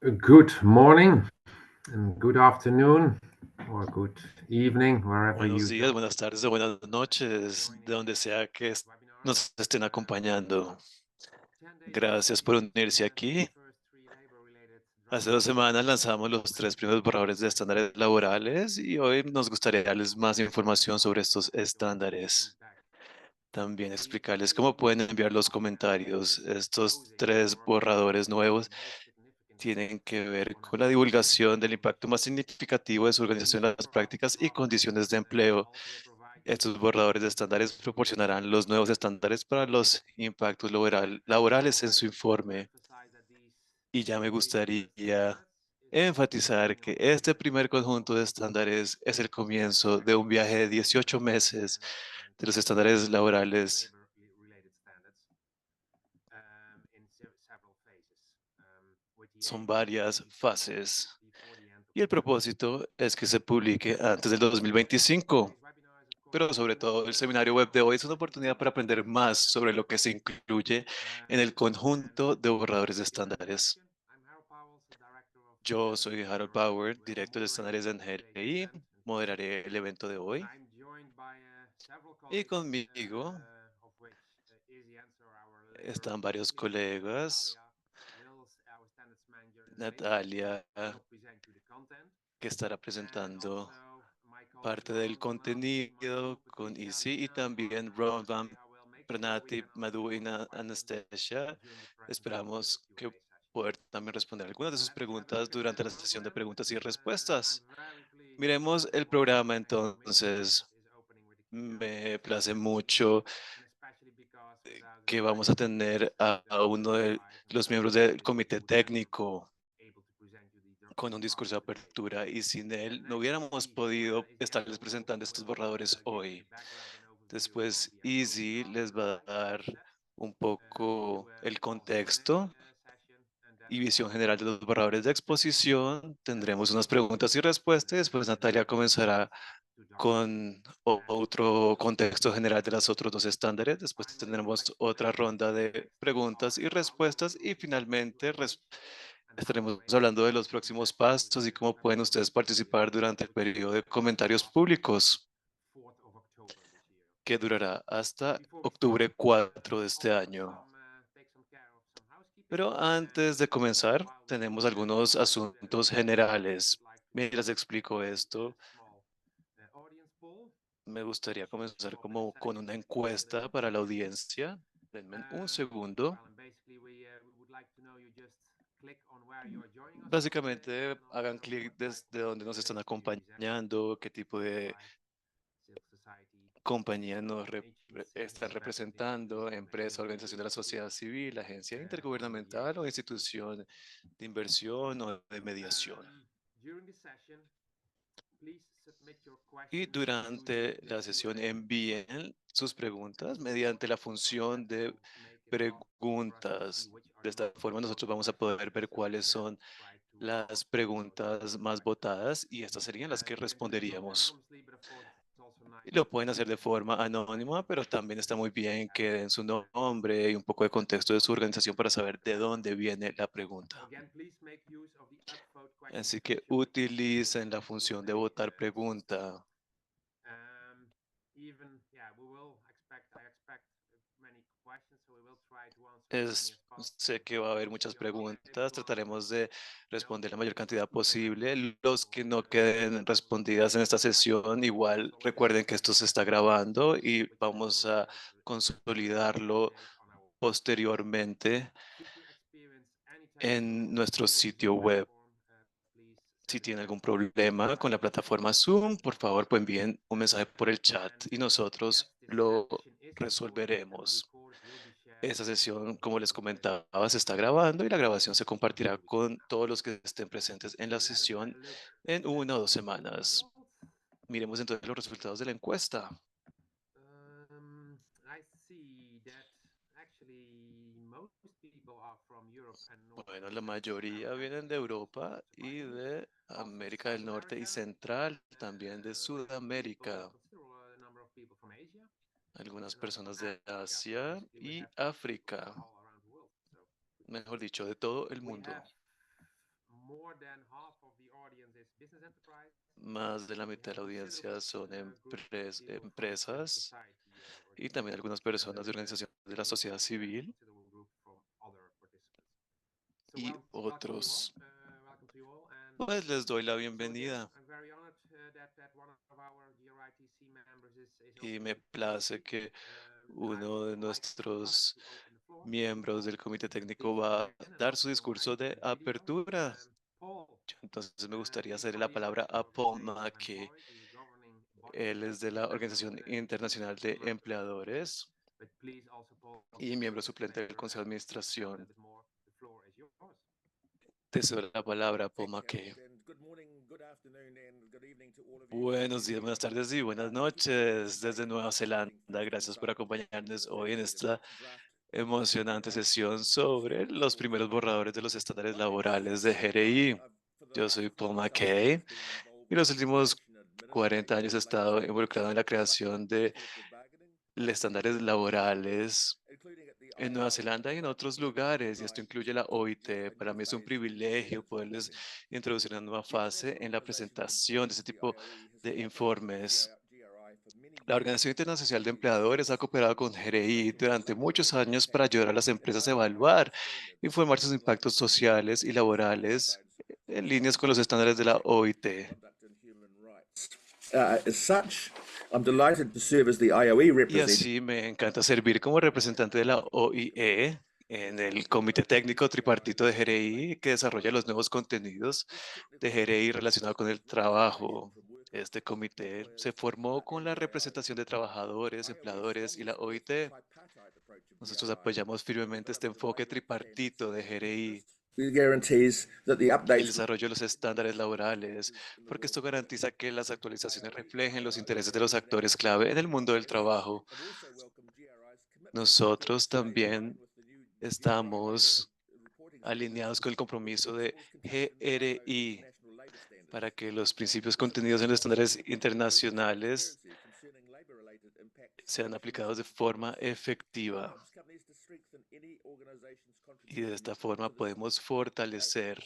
Good morning and good afternoon or good evening, wherever Buenos you días, join. buenas tardes o buenas noches, de donde sea que nos estén acompañando. Gracias por unirse aquí. Hace 2 semanas lanzamos los 3 primeros borradores de estándares laborales y hoy nos gustaría darles más información sobre estos estándares. También explicarles cómo pueden enviar los comentarios. Estos 3 borradores nuevos tienen que ver con la divulgación del impacto más significativo de su organización en las prácticas y condiciones de empleo. Estos borradores de estándares proporcionarán los nuevos estándares para los impactos laborales en su informe. Y ya me gustaría enfatizar que este primer conjunto de estándares es el comienzo de un viaje de 18 meses de los estándares laborales. Son varias fases y el propósito es que se publique antes del 2025. Pero sobre todo el seminario web de hoy es una oportunidad para aprender más sobre lo que se incluye en el conjunto de borradores de estándares. Yo soy Harold Bauer, director de estándares en GRI, moderaré el evento de hoy y conmigo están varios colegas, Natalia, que estará presentando parte del contenido con Easy y también Ron Van Pranati, Madhu y Anastasia. Esperamos que poder también responder algunas de sus preguntas durante la sesión de preguntas y respuestas. Miremos el programa entonces. Me place mucho que vamos a tener a uno de los miembros del comité técnico con un discurso de apertura y sin él no hubiéramos podido estarles presentando estos borradores hoy. Después, Easy les va a dar un poco el contexto y visión general de los borradores de exposición. Tendremos unas preguntas y respuestas y después Natalia comenzará con otro contexto general de los otros dos estándares. Después tendremos otra ronda de preguntas y respuestas y finalmente estaremos hablando de los próximos pasos y cómo pueden ustedes participar durante el periodo de comentarios públicos que durará hasta octubre 4 de este año. Pero antes de comenzar, tenemos algunos asuntos generales. Mientras explico esto, me gustaría comenzar como con una encuesta para la audiencia. Denme un segundo. Básicamente, hagan clic desde donde nos están acompañando, qué tipo de compañía están representando, empresa, organización de la sociedad civil, agencia intergubernamental o institución de inversión o de mediación. Y durante la sesión envíen sus preguntas mediante la función de preguntas. De esta forma nosotros vamos a poder ver cuáles son las preguntas más votadas y estas serían las que responderíamos. Y lo pueden hacer de forma anónima, pero también está muy bien que den su nombre y un poco de contexto de su organización para saber de dónde viene la pregunta. Así que utilicen la función de votar pregunta. Sé que va a haber muchas preguntas, trataremos de responder la mayor cantidad posible. Los que no queden respondidas en esta sesión, igual recuerden que esto se está grabando y vamos a consolidarlo posteriormente en nuestro sitio web. Si tienen algún problema con la plataforma Zoom, por favor, pues envíen un mensaje por el chat y nosotros lo resolveremos. Esta sesión, como les comentaba, se está grabando y la grabación se compartirá con todos los que estén presentes en la sesión en 1 o 2 semanas. Miremos entonces los resultados de la encuesta. Bueno, la mayoría vienen de Europa y de América del Norte y Central, también de Sudamérica. Algunas personas de Asia y África, mejor dicho, de todo el mundo. Más de la mitad de la audiencia son empresas y también algunas personas de organizaciones de la sociedad civil y otros. Pues les doy la bienvenida y me place que uno de nuestros miembros del comité técnico va a dar su discurso de apertura. Entonces me gustaría hacerle la palabra a Paul McKay. Él es de la Organización Internacional de Empleadores y miembro suplente del Consejo de Administración. Te cedo la palabra, Paul McKay. Buenos días, buenas tardes y buenas noches desde Nueva Zelanda. Gracias por acompañarnos hoy en esta emocionante sesión sobre los primeros borradores de los estándares laborales de GRI. Yo soy Paul McKay y los últimos 40 años he estado involucrado en la creación de estándares laborales en Nueva Zelanda y en otros lugares, y esto incluye la OIT. Para mí es un privilegio poderles introducir una nueva fase en la presentación de este tipo de informes. La Organización Internacional de Empleadores ha cooperado con GRI durante muchos años para ayudar a las empresas a evaluar, informar sus impactos sociales y laborales en líneas con los estándares de la OIT. Y así me encanta servir como representante de la OIE en el Comité Técnico Tripartito de GRI que desarrolla los nuevos contenidos de GRI relacionados con el trabajo. Este comité se formó con la representación de trabajadores, empleadores y la OIT. Nosotros apoyamos firmemente este enfoque tripartito de GRI, el desarrollo de los estándares laborales, porque esto garantiza que las actualizaciones reflejen los intereses de los actores clave en el mundo del trabajo. Nosotros también estamos alineados con el compromiso de GRI para que los principios contenidos en los estándares internacionales sean aplicados de forma efectiva. Y de esta forma podemos fortalecer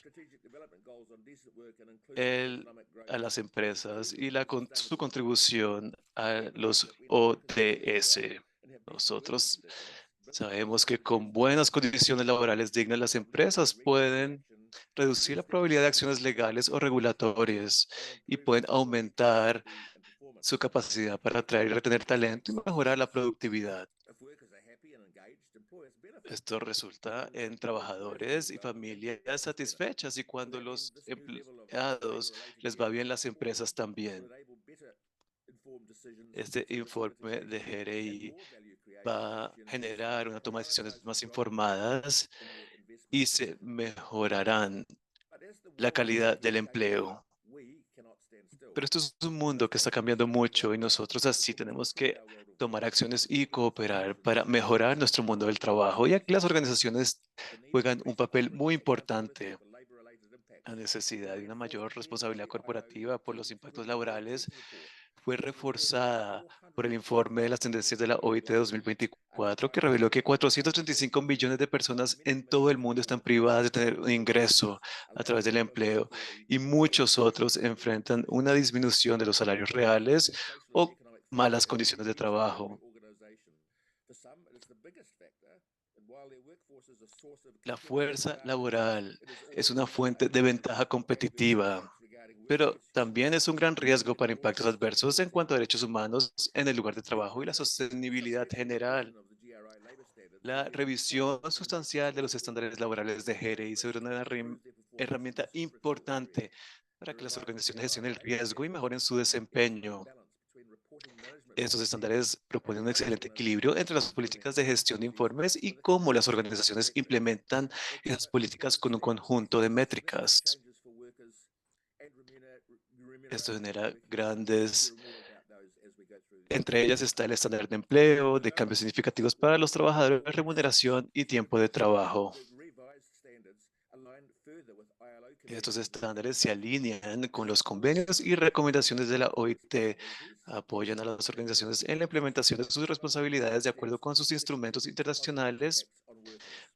a las empresas y su contribución a los ODS. Nosotros sabemos que con buenas condiciones laborales dignas, las empresas pueden reducir la probabilidad de acciones legales o regulatorias y pueden aumentar su capacidad para atraer y retener talento y mejorar la productividad. Esto resulta en trabajadores y familias satisfechas, y cuando los empleados les va bien, las empresas también. Este informe de GRI va a generar una toma de decisiones más informadas y se mejorarán la calidad del empleo. Pero esto es un mundo que está cambiando mucho y nosotros así tenemos que tomar acciones y cooperar para mejorar nuestro mundo del trabajo. Y aquí las organizaciones juegan un papel muy importante. La necesidad de una mayor responsabilidad corporativa por los impactos laborales fue reforzada por el informe de las tendencias de la OIT de 2024, que reveló que 435 millones de personas en todo el mundo están privadas de tener un ingreso a través del empleo, y muchos otros enfrentan una disminución de los salarios reales o malas condiciones de trabajo. La fuerza laboral es una fuente de ventaja competitiva, pero también es un gran riesgo para impactos adversos en cuanto a derechos humanos en el lugar de trabajo y la sostenibilidad general. La revisión sustancial de los estándares laborales de GRI sobre una herramienta importante para que las organizaciones gestionen el riesgo y mejoren su desempeño. Estos estándares proponen un excelente equilibrio entre las políticas de gestión de informes y cómo las organizaciones implementan esas políticas con un conjunto de métricas. Esto genera grandes. Entre ellas está el estándar de empleo, de cambios significativos para los trabajadores, remuneración y tiempo de trabajo. Estos estándares se alinean con los convenios y recomendaciones de la OIT, apoyan a las organizaciones en la implementación de sus responsabilidades de acuerdo con sus instrumentos internacionales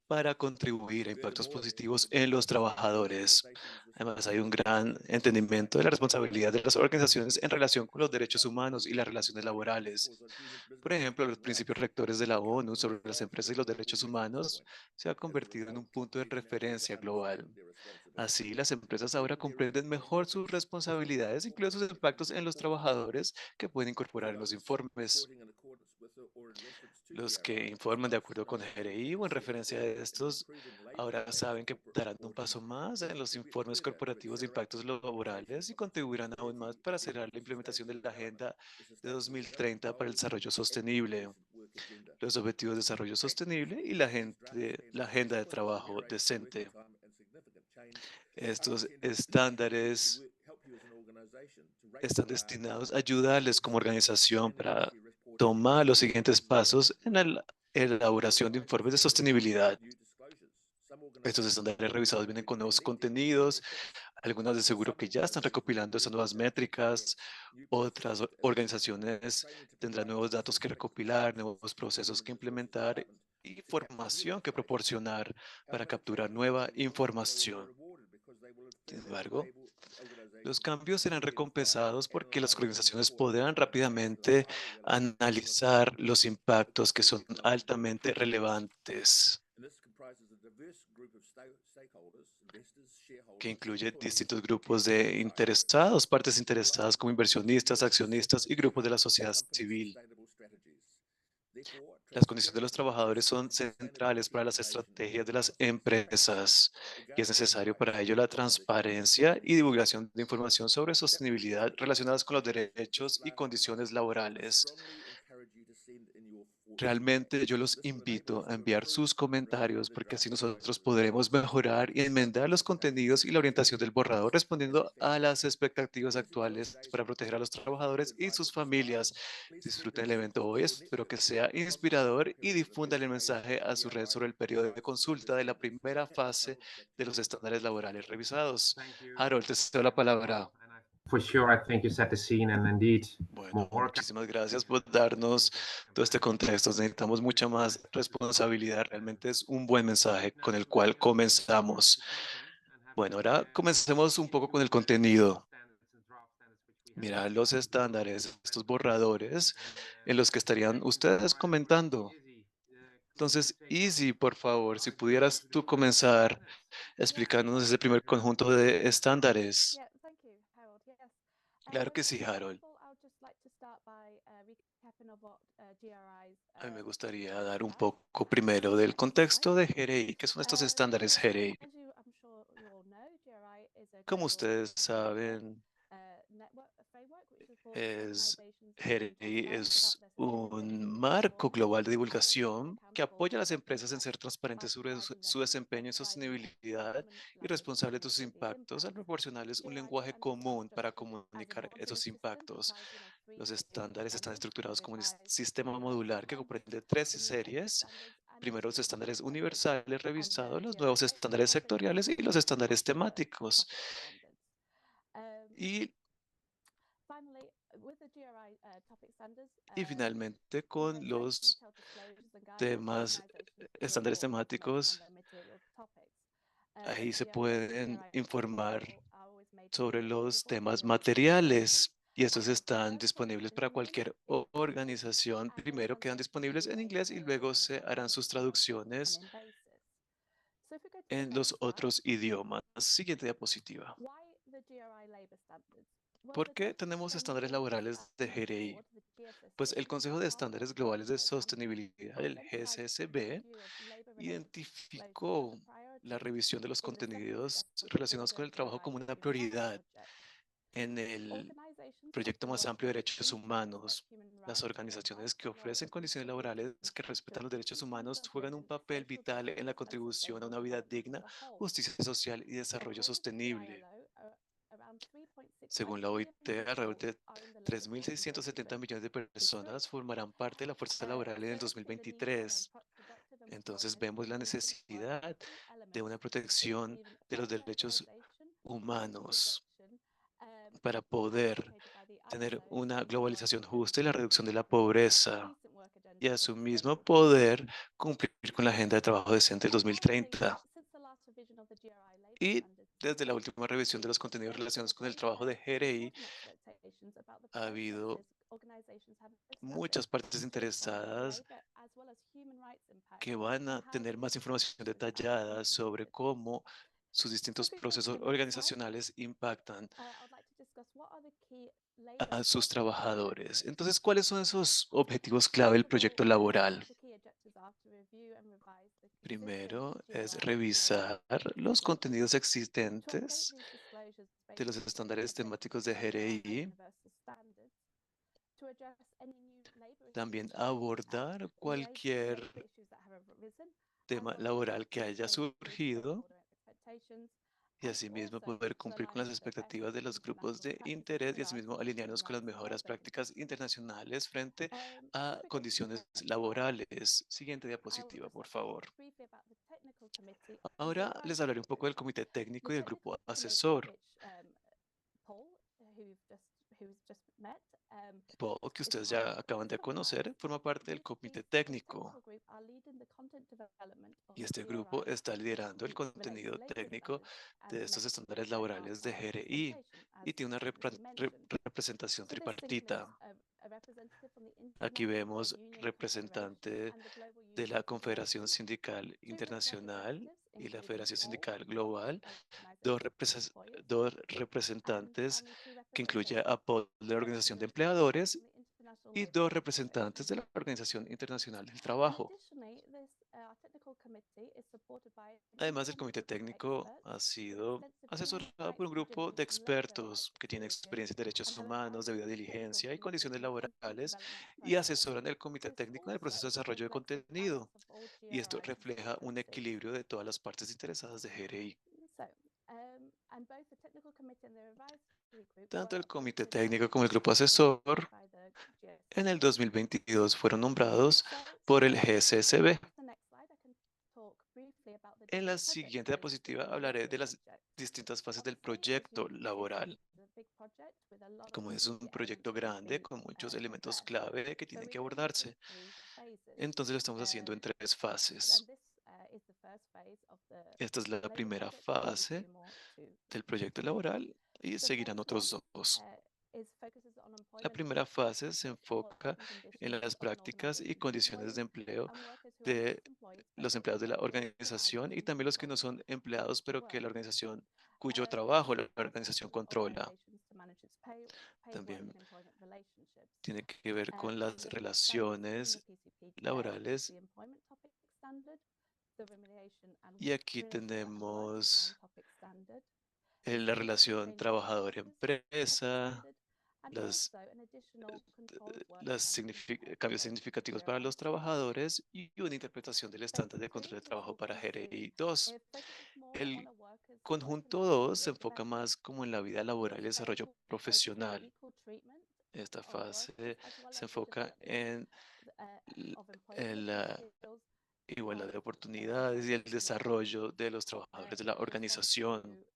para contribuir a impactos positivos en los trabajadores. Además, hay un gran entendimiento de la responsabilidad de las organizaciones en relación con los derechos humanos y las relaciones laborales. Por ejemplo, los principios rectores de la ONU sobre las empresas y los derechos humanos se ha convertido en un punto de referencia global. Así, las empresas ahora comprenden mejor sus responsabilidades, incluidos sus impactos en los trabajadores que pueden incorporar en los informes. Los que informan de acuerdo con GRI o en referencia a estos ahora saben que darán un paso más en los informes corporativos de impactos laborales y contribuirán aún más para acelerar la implementación de la Agenda de 2030 para el Desarrollo Sostenible, los Objetivos de Desarrollo Sostenible y la Agenda de Trabajo Decente. Estos estándares están destinados a ayudarles como organización para tomar los siguientes pasos en la elaboración de informes de sostenibilidad. Estos estándares revisados vienen con nuevos contenidos, algunas de seguro que ya están recopilando esas nuevas métricas, otras organizaciones tendrán nuevos datos que recopilar, nuevos procesos que implementar y formación que proporcionar para capturar nueva información. Sin embargo, los cambios serán recompensados porque las organizaciones podrán rápidamente analizar los impactos que son altamente relevantes, que incluye distintos grupos de interesados, partes interesadas como inversionistas, accionistas y grupos de la sociedad civil. Las condiciones de los trabajadores son centrales para las estrategias de las empresas y es necesario para ello la transparencia y divulgación de información sobre sostenibilidad relacionadas con los derechos y condiciones laborales. Realmente yo los invito a enviar sus comentarios porque así nosotros podremos mejorar y enmendar los contenidos y la orientación del borrador respondiendo a las expectativas actuales para proteger a los trabajadores y sus familias. Disfruten el evento hoy, espero que sea inspirador y difundan el mensaje a su red sobre el periodo de consulta de la primera fase de los estándares laborales revisados. Harold, te cedo la palabra. For sure, I think you set the scene, and indeed, Bueno, more muchísimas gracias por darnos todo este contexto. Necesitamos mucha más responsabilidad. Realmente es un buen mensaje con el cual comenzamos. Bueno, ahora comencemos un poco con el contenido. Mira los estándares, estos borradores en los que estarían ustedes comentando. Entonces, Easy, por favor, si pudieras tú comenzar explicándonos ese primer conjunto de estándares. Yeah, thank you, Harold. Yes. Claro que Well, sí, first Harold. of all, I would just like to start by recapping of what GRI's A mí me gustaría is dar un about. poco primero del contexto de GRI. ¿Qué son estos estándares So, GRI? I'm sure you all know, GRI is a Como global ustedes network, saben, framework which supports es, organizations to GRI transparent about es their un sustainability marco performance global de and then hold them divulgación que accountable apoya a for las their empresas en ser impact by transparentes sobre su, providing them su desempeño en providing sostenibilidad common y language responsable de sus for these impactos al impacts. proporcionarles un GRI lenguaje standards are común para structured as a comunicar modular esos system impactos. comprising of three Los series of estándares están standards estructurados como un revised sistema modular que frequently, comprende tres independent series. standards and Primero, los industry estándares standards. universales And revisados, los nuevos GRI estándares also sectoriales y includes los estándares temáticos. topic standards. Y, Finally, with the GRI topic standards, y finalmente, con set los detailed disclosures and guidance for temas, organizations to estándares report information on temáticos, their material topics. ahí se pueden GRI information informar are always made sobre publicly los available temas through a publication. materiales y estos The están first point disponibles in para London cualquier is organización. and will Primero quedan enter the disponibles en UK inglés y luego se harán sus traducciones planning basis. So if we go to the en next los slide, otros idiomas. Siguiente diapositiva. why the GRI labour standards? Well, ¿Por the qué Global tenemos estándares Sustainability laborales de Action GRI? Board, the Pues el GSSB, Consejo are de part of Estándares the Globales de program Sostenibilidad, el identified a GSSB, review of labour-related disclosures as a identificó la priority revisión de los in the second contenidos step of the relacionados con broader el trabajo GRI como una Human Rights prioridad Project. en el Organizations proyecto who más amplio de offer derechos instruments like humanos. human Las rights or organizaciones que advice are ofrecen condiciones laborales contributing que to respetan los derechos humanos decent juegan un living, papel social vital en la justice and contribución a sustainable una vida development as digna, a whole. justicia social y desarrollo According to the sostenible. ILO, around 3.65 Según la million OIT, alrededor people de are in the labour force in 3.670 2023. millones de personas formarán parte de la fuerza laboral en So el if we look at the need for then 2023. productive Entonces employment, vemos la we need to work on necesidad two de elements una to protección achieve an de los early derechos mobilization and humanos reduction para as poder advocated by the tener ISO una Decent Work globalización justa y Agenda la reducción de la 2030, a pobreza decent work agenda y for a su mismo 2030. poder cumplir con la Agenda de Trabajo Decente del And finally, 2030. since the last revision of the GRI labour Y standards desde la última revisión de los contenidos relacionados con el trabajo de GRI, ha habido muchas partes interesadas que van a tener más información detallada sobre cómo sus distintos procesos organizacionales impactan a sus trabajadores. Entonces, ¿cuáles son esos objetivos clave del proyecto laboral? Primero es revisar los contenidos existentes de los estándares temáticos de GRI. También abordar cualquier tema laboral que haya surgido y asimismo poder cumplir con las expectativas de los grupos de interés y asimismo alinearnos con las mejores prácticas internacionales frente a condiciones laborales. Siguiente diapositiva, por favor. Ahora les hablaré un poco del comité técnico y del grupo asesor. Paul, que ustedes ya acaban de conocer, forma parte del comité técnico. Y este grupo está liderando el contenido técnico de estos estándares laborales de GRI y tiene una representación tripartita. Aquí vemos representante de la Confederación Sindical Internacional y la Federación Sindical Global, dos representantes que incluye a Paul de la Organización de Empleadores y dos representantes de la Organización Internacional del Trabajo. Además, el comité técnico ha sido asesorado por un grupo de expertos que tienen experiencia en derechos humanos, debida diligencia y condiciones laborales y asesoran el comité técnico en el proceso de desarrollo de contenido. Y esto refleja un equilibrio de todas las partes interesadas de GRI. Tanto el comité técnico como el grupo asesor en el 2022 fueron nombrados por el GCSB. En la siguiente diapositiva hablaré de las distintas fases del proyecto laboral. Como es un proyecto grande con muchos elementos clave que tienen que abordarse, entonces lo estamos haciendo en 3 fases. Esta es la primera fase del proyecto laboral y seguirán otros 2. La primera fase se enfoca en las prácticas y condiciones de empleo de los empleados de la organización y también los que no son empleados, pero que la organización, cuyo trabajo la organización controla. También tiene que ver con las relaciones laborales. Y aquí tenemos la relación trabajador-empresa, cambios significativos para los trabajadores y una interpretación del estándar de control de trabajo para GRI 2. El conjunto 2 se enfoca más como en la vida laboral y desarrollo profesional. Esta fase se enfoca en la igualdad de oportunidades y el desarrollo de los trabajadores de la organización.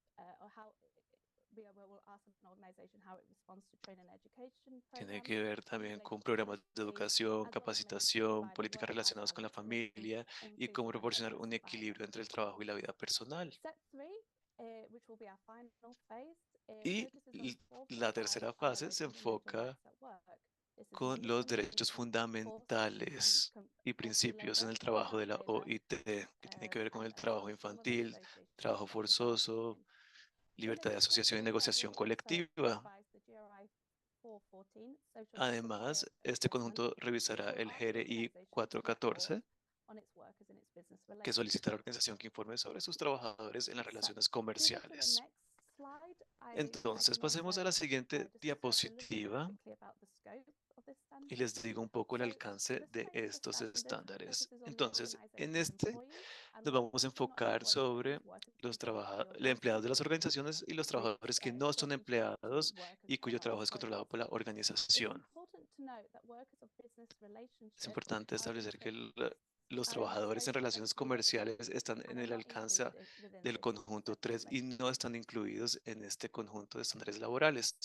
Tiene que ver también con programas de educación, capacitación, políticas relacionadas con la familia y cómo proporcionar un equilibrio entre el trabajo y la vida personal. Y la tercera fase se enfoca con los derechos fundamentales y principios en el trabajo de la OIT, que tiene que ver con el trabajo infantil, trabajo forzoso, libertad de asociación y negociación colectiva. Además, este conjunto revisará el GRI 414, que solicita a la organización que informe sobre sus trabajadores en las relaciones comerciales. Entonces, pasemos a la siguiente diapositiva y les digo un poco el alcance de estos estándares. Entonces, en este nos vamos a enfocar sobre los empleados de las organizaciones y los trabajadores que no son empleados y cuyo trabajo es controlado por la organización. Es importante establecer que los trabajadores en relaciones comerciales están en el alcance del conjunto 3 y no están incluidos en este conjunto de estándares laborales.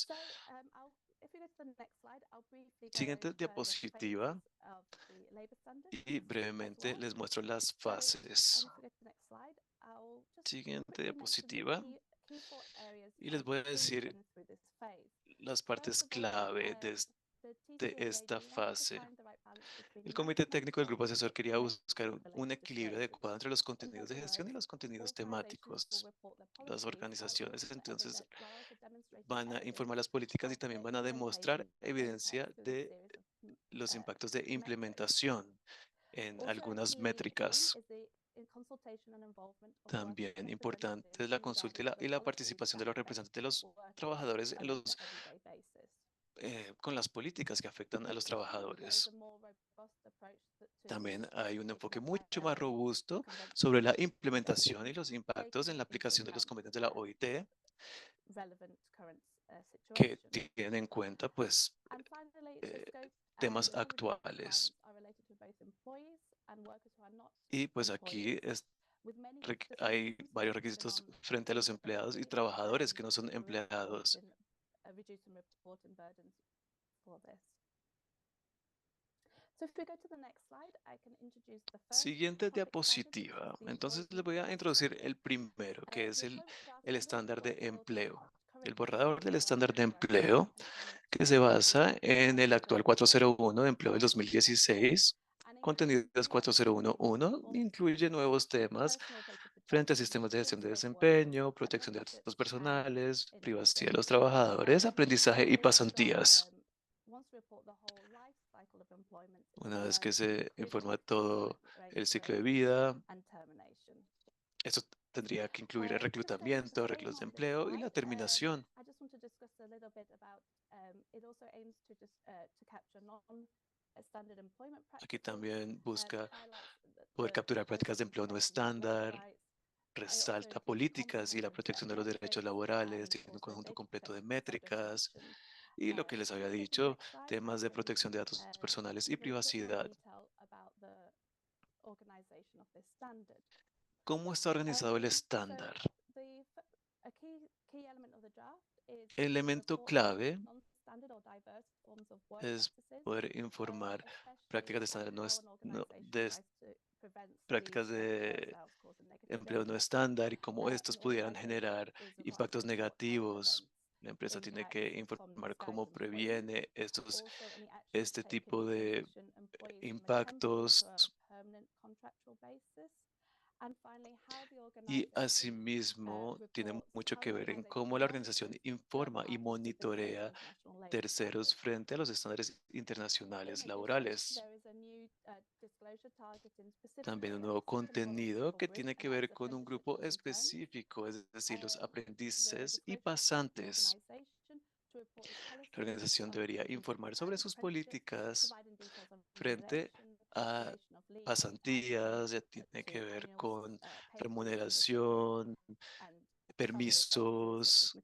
Siguiente diapositiva y brevemente les muestro las fases. Siguiente diapositiva. Y les voy a decir las partes clave de esta fase. El Comité Técnico del Grupo Asesor quería buscar un equilibrio adecuado entre los contenidos de gestión y los contenidos temáticos. Las organizaciones entonces van a informar las políticas y también van a demostrar evidencia de los impactos de implementación en algunas métricas. También importante es la consulta y la participación de los representantes de los trabajadores con las políticas que afectan a los trabajadores. También hay un enfoque mucho más robusto sobre la implementación y los impactos en la aplicación de los convenios de la OIT que tienen en cuenta pues temas actuales. Y pues aquí hay varios requisitos frente a los empleados y trabajadores que no son empleados. Siguiente diapositiva. Entonces les voy a introducir el primero, que es el estándar de empleo. El borrador del estándar de empleo, que se basa en el actual 401 de empleo del 2016. Contenidos 4011 incluye nuevos temas frente a sistemas de gestión de desempeño, protección de datos personales, privacidad de los trabajadores, aprendizaje y pasantías. Una vez que se informa todo el ciclo de vida, esto tendría que incluir el reclutamiento, arreglos de empleo y la terminación. Aquí también busca poder capturar prácticas de empleo no estándar, resalta políticas y la protección de los derechos laborales, tiene un conjunto completo de métricas y lo que les había dicho, temas de protección de datos personales y privacidad. ¿Cómo está organizado el estándar? El elemento clave es poder informar prácticas de estándar prácticas de empleo no estándar y cómo estos pudieran generar impactos negativos. La empresa tiene que informar cómo previene este tipo de impactos. Y asimismo tiene mucho que ver en cómo la organización informa y monitorea terceros frente a los estándares internacionales laborales. También un nuevo contenido que tiene que ver con un grupo específico, es decir, los aprendices y pasantes. La organización debería informar sobre sus políticas frente a pasantías, ya tiene que ver con remuneración, permisos,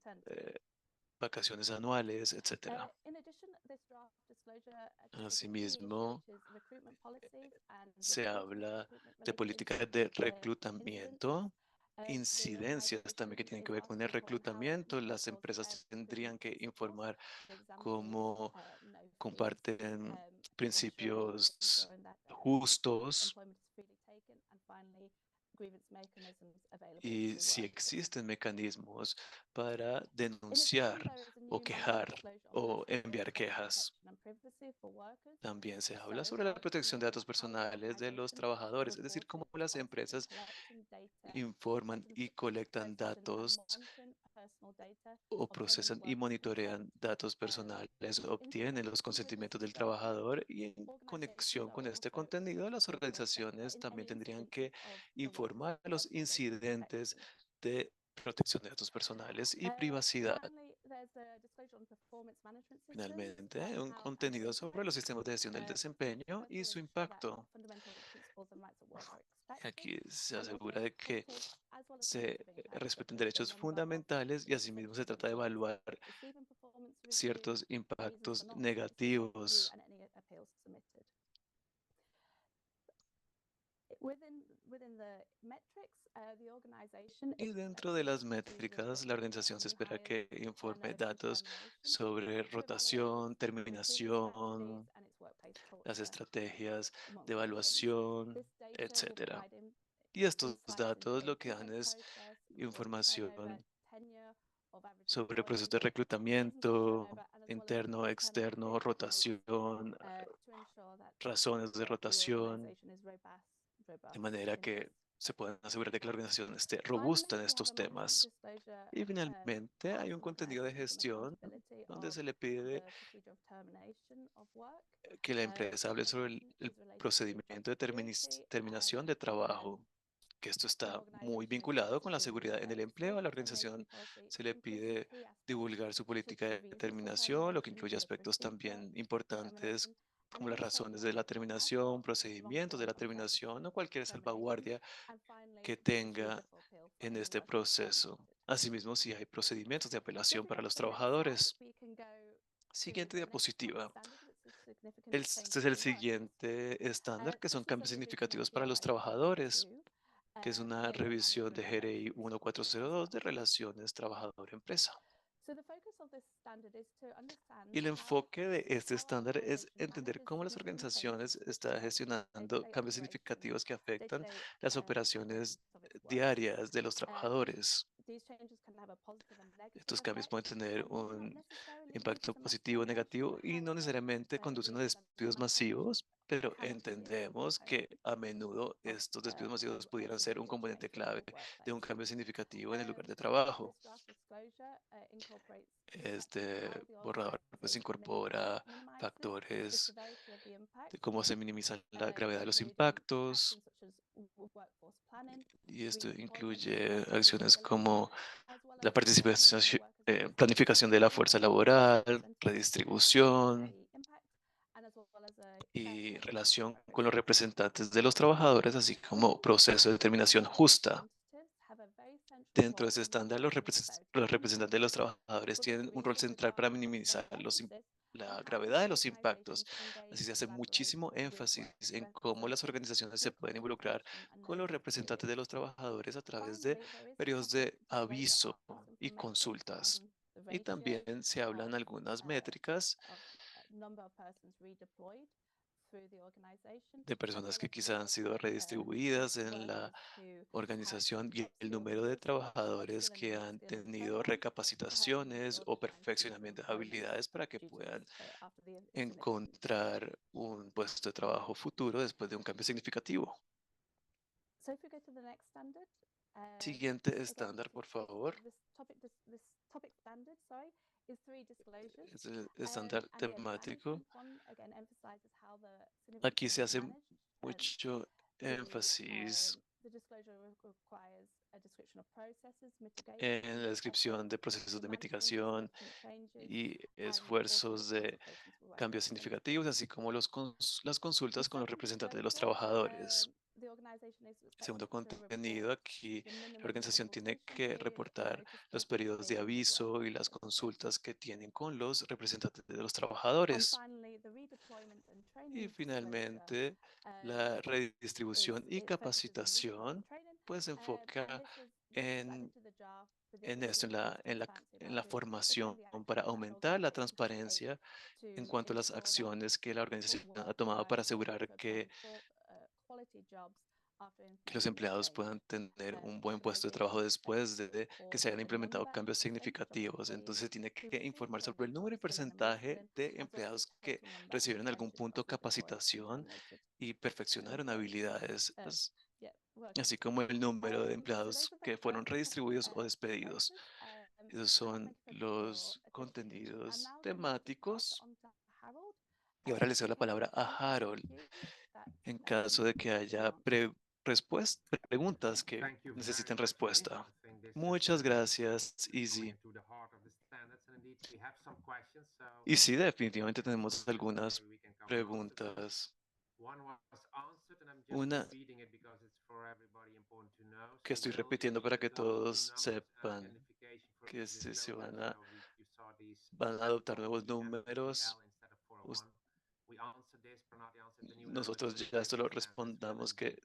vacaciones anuales, etc. Asimismo, se habla de políticas de reclutamiento, incidencias también que tienen que ver con el reclutamiento. Las empresas tendrían que informar cómo comparten principios justos y si existen mecanismos para denunciar o quejar o enviar quejas. También se habla sobre la protección de datos personales de los trabajadores, es decir, cómo las empresas informan y colectan datos o procesan y monitorean datos personales, obtienen los consentimientos del trabajador y en conexión con este contenido, las organizaciones también tendrían que informar los incidentes de protección de datos personales y privacidad. Finalmente, un contenido sobre los sistemas de gestión del desempeño y su impacto. Aquí se asegura de que se respeten derechos fundamentales y asimismo se trata de evaluar ciertos impactos negativos. Y dentro de las métricas, la organización se espera que informe datos sobre rotación, terminación, las estrategias de evaluación, etcétera. Y estos datos lo que dan es información sobre procesos de reclutamiento interno, externo, rotación, razones de rotación, de manera que se puedan asegurar de que la organización esté robusta en estos temas. Y finalmente hay un contenido de gestión donde se le pide que la empresa hable sobre el procedimiento de terminación de trabajo, que esto está muy vinculado con la seguridad en el empleo. A la organización se le pide divulgar su política de terminación, lo que incluye aspectos también importantes como las razones de la terminación, procedimientos de la terminación o cualquier salvaguardia que tenga en este proceso. Asimismo, si hay procedimientos de apelación para los trabajadores. Siguiente diapositiva. Este es el siguiente estándar, que son cambios significativos para los trabajadores, que es una revisión de GRI 1402 de relaciones trabajador-empresa. Y el enfoque de este estándar es entender cómo las organizaciones están gestionando cambios significativos que afectan las operaciones diarias de los trabajadores. Estos cambios pueden tener un impacto positivo o negativo y no necesariamente conducen a despidos masivos, pero entendemos que a menudo estos despidos masivos pudieran ser un componente clave de un cambio significativo en el lugar de trabajo. Este borrador pues incorpora factores de cómo se minimiza la gravedad de los impactos, y esto incluye acciones como la participación, planificación de la fuerza laboral, redistribución y relación con los representantes de los trabajadores, así como proceso de determinación justa. Dentro de ese estándar, los representantes de los trabajadores tienen un rol central para minimizar la gravedad de los impactos. Así se hace muchísimo énfasis en cómo las organizaciones se pueden involucrar con los representantes de los trabajadores a través de periodos de aviso y consultas. Y también se hablan algunas métricas de personas que quizá han sido redistribuidas en la organización y el número de trabajadores que han tenido recapacitaciones o perfeccionamiento de habilidades para que puedan encontrar un puesto de trabajo futuro después de un cambio significativo. Siguiente estándar, por favor. Es el estándar temático. Aquí se hace mucho énfasis en la descripción de procesos de mitigación y esfuerzos de cambios significativos, así como las consultas con los representantes de los trabajadores. Segundo contenido, aquí la organización tiene que reportar los periodos de aviso y las consultas que tienen con los representantes de los trabajadores. Y finalmente, la redistribución y capacitación pues se enfoca en esto, en la formación para aumentar la transparencia en cuanto a las acciones que la organización ha tomado para asegurar que los empleados puedan tener un buen puesto de trabajo después de que se hayan implementado cambios significativos. Entonces, tiene que informar sobre el número y porcentaje de empleados que recibieron en algún punto capacitación y perfeccionaron habilidades, así como el número de empleados que fueron redistribuidos o despedidos. Esos son los contenidos temáticos. Y ahora le cedo la palabra a Harold en caso de que haya preguntas que necesiten respuesta. Muchas gracias, Easy. Y sí, definitivamente tenemos algunas preguntas. Una que estoy repitiendo para que todos sepan que se van a adoptar nuevos números. Nosotros ya solo respondamos que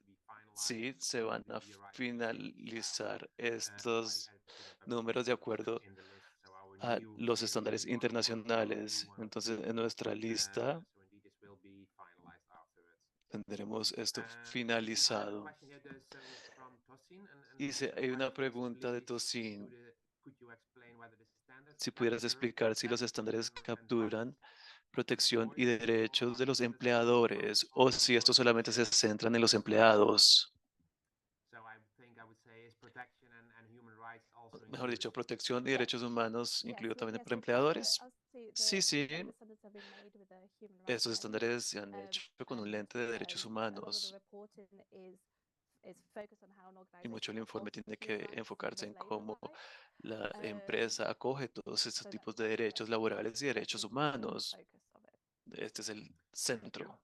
sí, se van a finalizar estos números de acuerdo a los estándares internacionales. Entonces, en nuestra lista tendremos esto finalizado. Y hay una pregunta de Tosin. Si pudieras explicar si los estándares capturan protección y derechos de los empleadores o si esto solamente se centran en los empleados. Mejor dicho, protección y derechos humanos, incluido también para empleadores. Sí, sí, estos estándares se han hecho con un lente de derechos humanos y mucho el informe tiene que enfocarse en cómo la empresa acoge todos estos tipos de derechos laborales y derechos humanos. Este es el centro.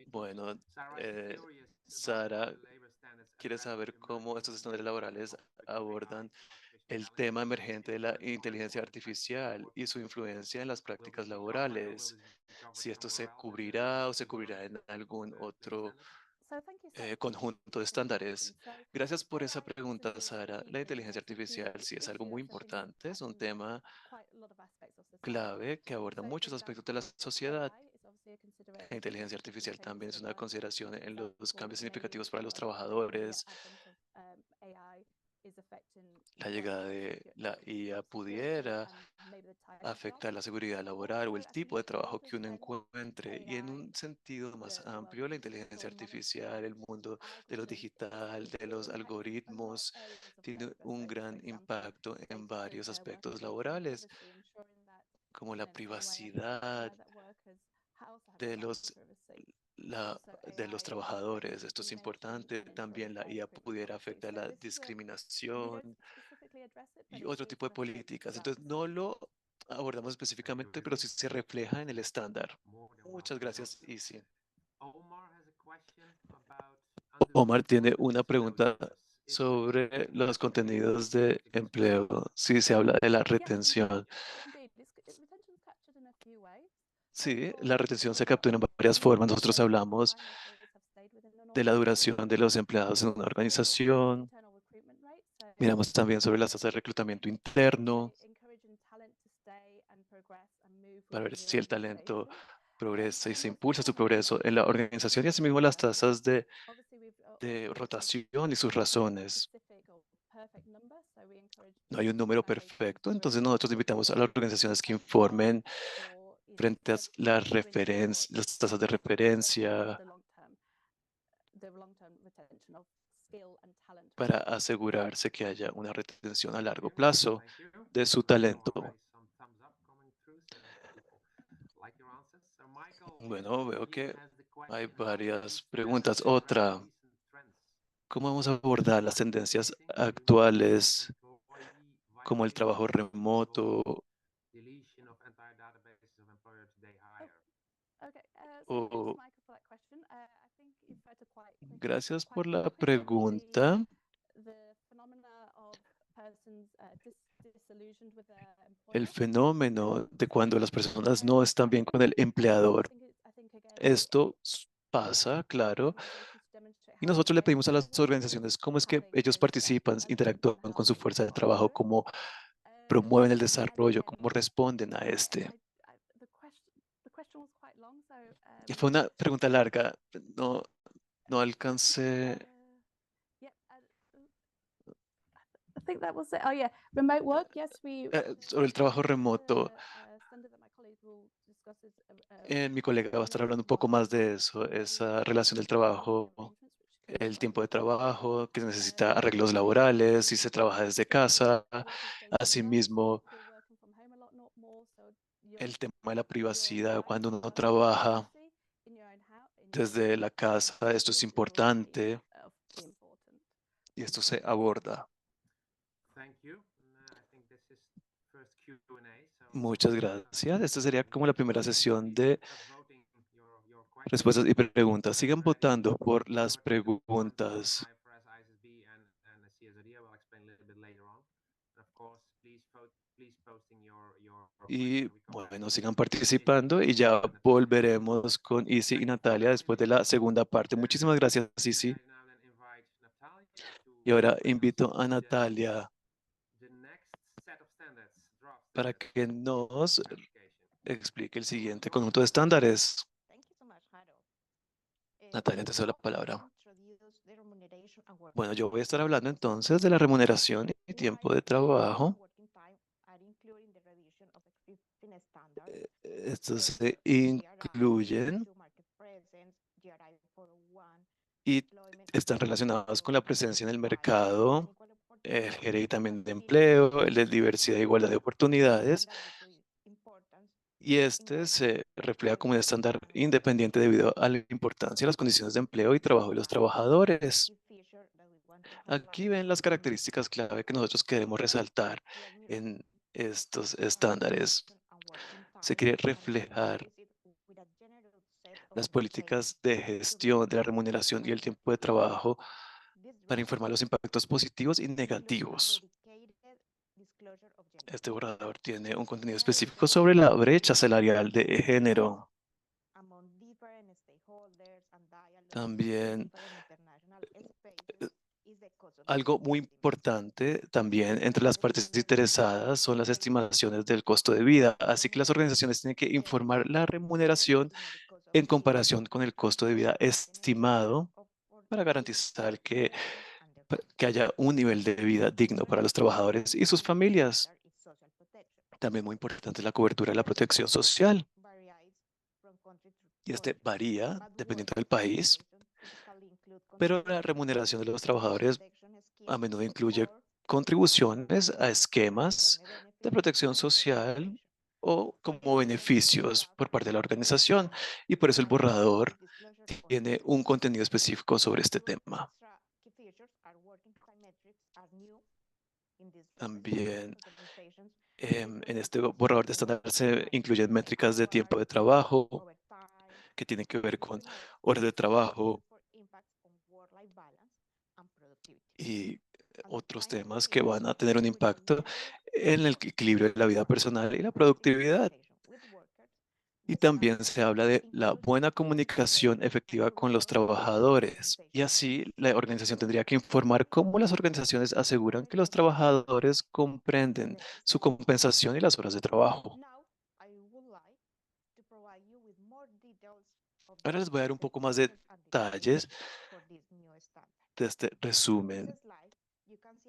Bueno, Sara quiere saber cómo estos estándares laborales abordan el tema emergente de la inteligencia artificial y su influencia en las prácticas laborales. Si esto se cubrirá o se cubrirá en algún otro conjunto de estándares. Gracias por esa pregunta, Sara. La inteligencia artificial sí es algo muy importante, es un tema clave que aborda muchos aspectos de la sociedad. La inteligencia artificial también es una consideración en los cambios significativos para los trabajadores. La llegada de la IA pudiera afectar la seguridad laboral o el tipo de trabajo que uno encuentre. Y en un sentido más amplio, la inteligencia artificial, el mundo de lo digital, de los algoritmos, tiene un gran impacto en varios aspectos laborales, como la privacidad de de los trabajadores. Esto es importante. También la IA pudiera afectar la discriminación y otro tipo de políticas. Entonces, no lo abordamos específicamente, pero sí se refleja en el estándar. Muchas gracias, Isi. Omar tiene una pregunta sobre los contenidos de empleo. Sí, se habla de la retención. Sí, la retención se captura en varias formas. Nosotros hablamos de la duración de los empleados en una organización. Miramos también sobre las tasas de reclutamiento interno para ver si el talento progresa y se impulsa su progreso en la organización y asimismo las tasas de rotación y sus razones. No hay un número perfecto, entonces nosotros invitamos a las organizaciones que informen frente a las tasas de referencia para asegurarse que haya una retención a largo plazo de su talento. Bueno, veo que hay varias preguntas. Otra, ¿cómo vamos a abordar las tendencias actuales como el trabajo remoto o gracias por la pregunta. El fenómeno de cuando las personas no están bien con el empleador. Esto pasa, claro, y nosotros le pedimos a las organizaciones cómo es que ellos participan, interactúan con su fuerza de trabajo, cómo promueven el desarrollo, cómo responden a este. Y fue una pregunta larga, no alcancé. Sobre el trabajo remoto. Mi colega va a estar hablando un poco más de eso, esa relación del trabajo, el tiempo de trabajo, que se necesita arreglos laborales, si se trabaja desde casa, asimismo el tema de la privacidad cuando uno trabaja desde la casa, esto es importante y esto se aborda. Muchas gracias. Esta sería como la primera sesión de respuestas y preguntas. Sigan votando por las preguntas. Y bueno, sigan participando y ya volveremos con Isi y Natalia después de la segunda parte. Muchísimas gracias, Isi. Y ahora invito a Natalia para que nos explique el siguiente conjunto de estándares. Natalia, te doy la palabra. Bueno, yo voy a estar hablando entonces de la remuneración y tiempo de trabajo. Estos se incluyen y están relacionados con la presencia en el mercado, el GRI también de empleo, el de diversidad e igualdad de oportunidades. Y este se refleja como un estándar independiente debido a la importancia de las condiciones de empleo y trabajo de los trabajadores. Aquí ven las características clave que nosotros queremos resaltar en estos estándares. Se quiere reflejar las políticas de gestión de la remuneración y el tiempo de trabajo para informar los impactos positivos y negativos. Este borrador tiene un contenido específico sobre la brecha salarial de género. También algo muy importante también entre las partes interesadas son las estimaciones del costo de vida. Así que las organizaciones tienen que informar la remuneración en comparación con el costo de vida estimado para garantizar que haya un nivel de vida digno para los trabajadores y sus familias. También muy importante es la cobertura de la protección social. Y este varía dependiendo del país, pero la remuneración de los trabajadores a menudo incluye contribuciones a esquemas de protección social o como beneficios por parte de la organización. Y por eso el borrador tiene un contenido específico sobre este tema. También en este borrador de estándar se incluyen métricas de tiempo de trabajo que tienen que ver con horas de trabajo y otros temas que van a tener un impacto en el equilibrio de la vida personal y la productividad. Y también se habla de la buena comunicación efectiva con los trabajadores. Y así la organización tendría que informar cómo las organizaciones aseguran que los trabajadores comprenden su compensación y las horas de trabajo. Ahora les voy a dar un poco más de detalles de este resumen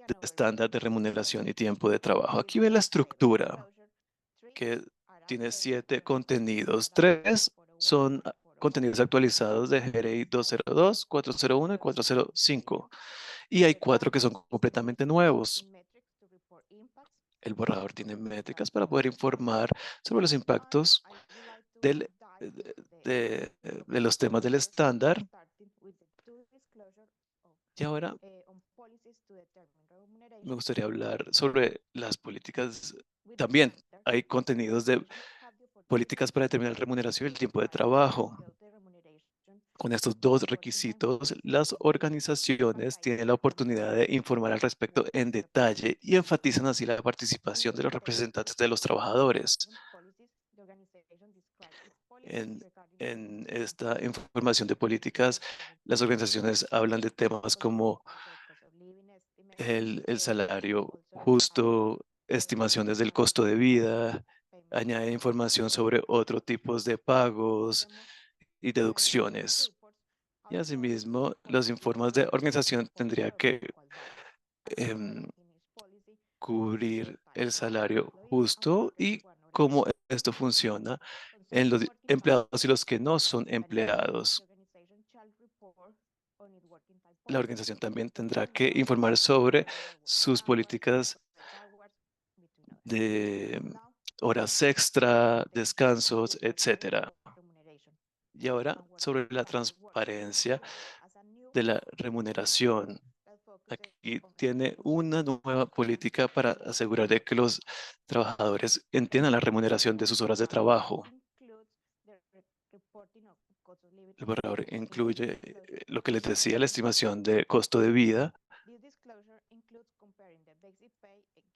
de estándar de remuneración y tiempo de trabajo. Aquí ven la estructura que tiene 7 contenidos. 3 son contenidos actualizados de GRI 202, 401 y 405. Y hay 4 que son completamente nuevos. El borrador tiene métricas para poder informar sobre los impactos del, de los temas del estándar. Y ahora me gustaría hablar sobre las políticas. También hay contenidos de políticas para determinar la remuneración y el tiempo de trabajo. Con estos 2 requisitos, las organizaciones tienen la oportunidad de informar al respecto en detalle y enfatizan así la participación de los representantes de los trabajadores. En esta información de políticas, las organizaciones hablan de temas como el salario justo, estimaciones del costo de vida, añade información sobre otros tipos de pagos y deducciones. Y asimismo, los informes de organización tendría que cubrir el salario justo y cómo esto funciona en los empleados y los que no son empleados. La organización también tendrá que informar sobre sus políticas de horas extra, descansos, etcétera. Y ahora sobre la transparencia de la remuneración. Aquí tiene una nueva política para asegurar de que los trabajadores entiendan la remuneración de sus horas de trabajo. El borrador incluye lo que les decía, la estimación de costo de vida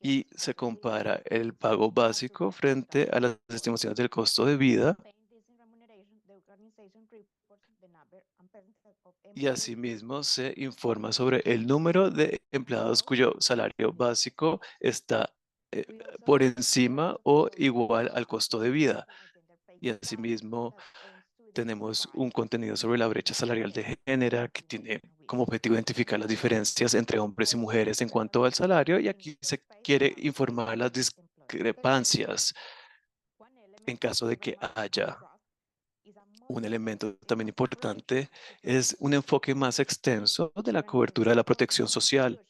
y se compara el pago básico frente a las estimaciones del costo de vida y asimismo se informa sobre el número de empleados cuyo salario básico está por encima o igual al costo de vida. Y asimismo tenemos un contenido sobre la brecha salarial de género que tiene como objetivo identificar las diferencias entre hombres y mujeres en cuanto al salario, y aquí se quiere informar las discrepancias en caso de que haya. Un elemento también importante es un enfoque más extenso de la cobertura de la protección social.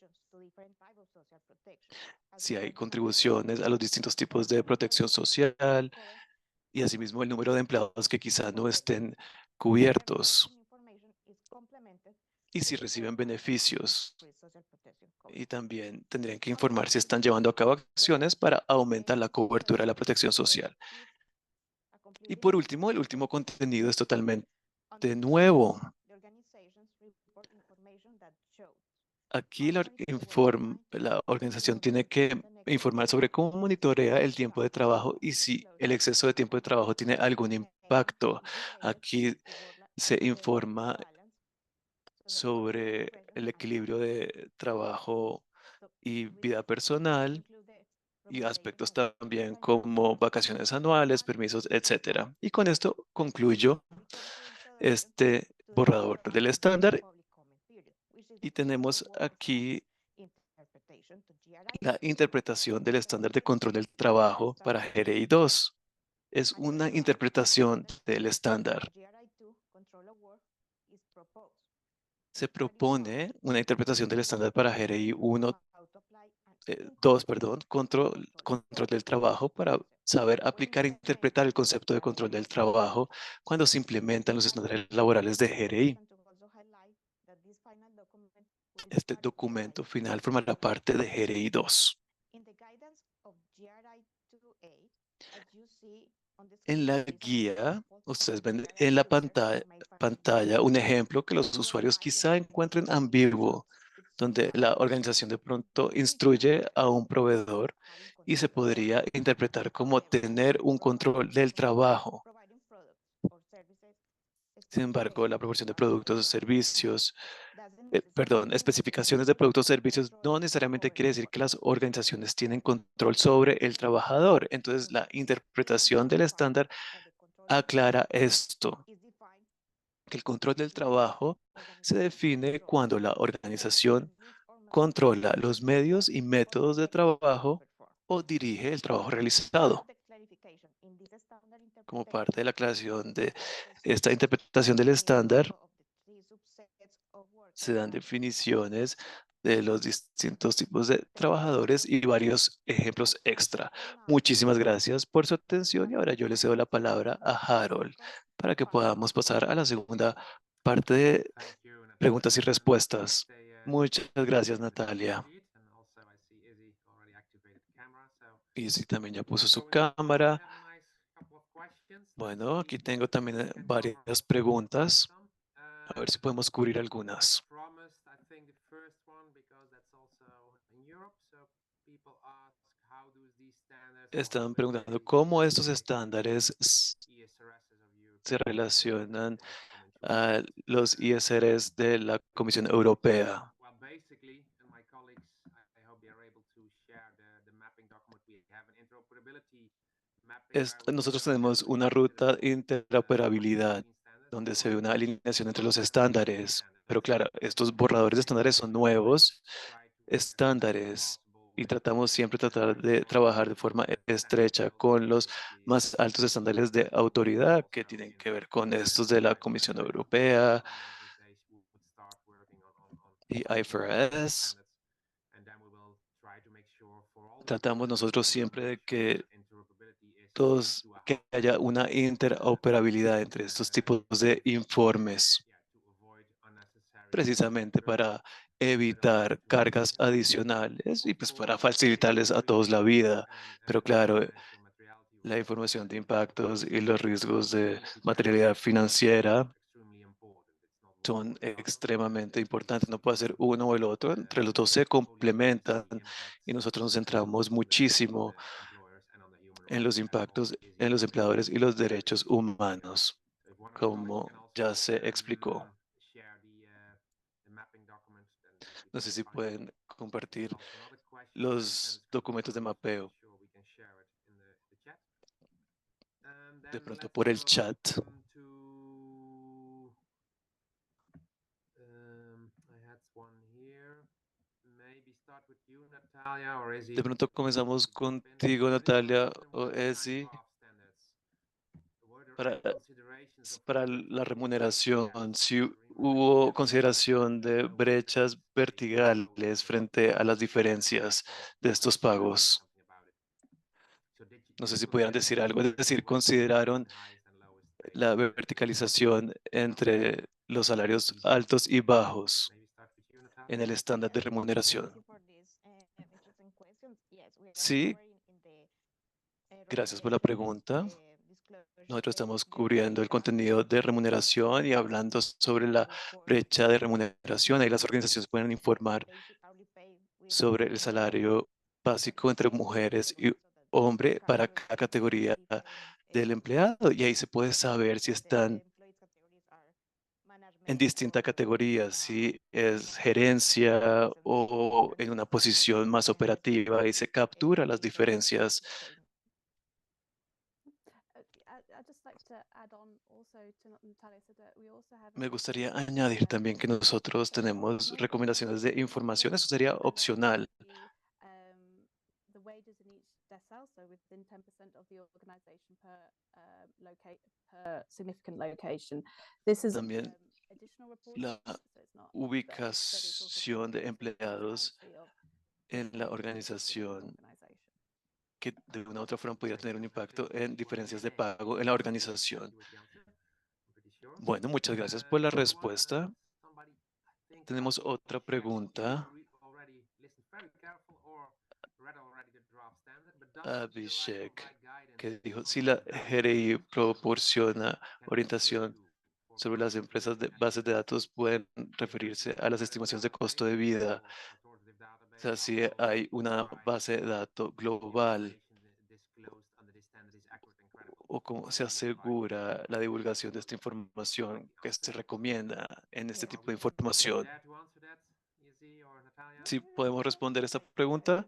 Si hay contribuciones a los distintos tipos de protección social y asimismo el número de empleados que quizá no estén cubiertos y si reciben beneficios. Y también tendrían que informar si están llevando a cabo acciones para aumentar la cobertura de la protección social. Y por último, el último contenido es totalmente nuevo. Aquí la organización tiene que informar sobre cómo monitorea el tiempo de trabajo y si el exceso de tiempo de trabajo tiene algún impacto. Aquí se informa sobre el equilibrio de trabajo y vida personal y aspectos también como vacaciones anuales, permisos, etcétera. Y con esto concluyo este borrador del estándar y tenemos aquí la interpretación del estándar de control del trabajo para GRI 2. Es una interpretación del estándar. Se propone una interpretación del estándar para GRI 2, control del trabajo para saber aplicar e interpretar el concepto de control del trabajo cuando se implementan los estándares laborales de GRI. Este documento final formará parte de GRI 2. En la guía, ustedes ven en la pantalla un ejemplo que los usuarios quizá encuentren ambiguo, donde la organización de pronto instruye a un proveedor y se podría interpretar como tener un control del trabajo. Sin embargo, la proporción de productos o servicios, especificaciones de productos o servicios no necesariamente quiere decir que las organizaciones tienen control sobre el trabajador. Entonces, la interpretación del estándar aclara esto, que el control del trabajo se define cuando la organización controla los medios y métodos de trabajo o dirige el trabajo realizado. Como parte de la aclaración de esta interpretación del estándar, se dan definiciones de los distintos tipos de trabajadores y varios ejemplos extra. Muchísimas gracias por su atención y ahora yo le cedo la palabra a Harold para que podamos pasar a la segunda parte de preguntas y respuestas. Muchas gracias, Natalia. Y sí, también ya puso su cámara. Bueno, aquí tengo también varias preguntas. A ver si podemos cubrir algunas. Están preguntando cómo estos estándares se relacionan a los ISRs de la Comisión Europea. Nosotros tenemos una ruta de interoperabilidad donde se ve una alineación entre los estándares, pero claro, estos borradores de estándares son nuevos estándares y tratamos siempre tratar de trabajar de forma estrecha con los más altos estándares de autoridad que tienen que ver con estos de la Comisión Europea y IFRS. Tratamos nosotros siempre de que que haya una interoperabilidad entre estos tipos de informes, precisamente para evitar cargas adicionales y pues para facilitarles a todos la vida. Pero claro, la información de impactos y los riesgos de materialidad financiera son extremadamente importantes. No puede ser uno o el otro. Entre los dos se complementan y nosotros nos centramos muchísimo en los impactos en los empleadores y los derechos humanos, como ya se explicó. No sé si pueden compartir los documentos de mapeo de pronto por el chat. De pronto comenzamos contigo, Natalia o Ezi, para, para la remuneración. Si hubo consideración de brechas verticales frente a las diferencias de estos pagos. No sé si pudieran decir algo, es decir, consideraron la verticalización entre los salarios altos y bajos en el estándar de remuneración. Sí, gracias por la pregunta. Nosotros estamos cubriendo el contenido de remuneración y hablando sobre la brecha de remuneración. Ahí las organizaciones pueden informar sobre el salario básico entre mujeres y hombres para cada categoría del empleado. Y ahí se puede saber si están en distintas categorías, si es gerencia o en una posición más operativa y se captura las diferencias. Me gustaría añadir también que nosotros tenemos recomendaciones de información. Eso sería opcional. También la ubicación de empleados en la organización que de una u otra forma pudiera tener un impacto en diferencias de pago en la organización. Bueno, muchas gracias por la respuesta. Tenemos otra pregunta. Abhishek, que dijo, si la GRI proporciona orientación sobre las empresas de bases de datos, pueden referirse a las estimaciones de costo de vida. O sea, si hay una base de datos global o cómo se asegura la divulgación de esta información que se recomienda en este tipo de información. ¿Sí podemos responder esta pregunta?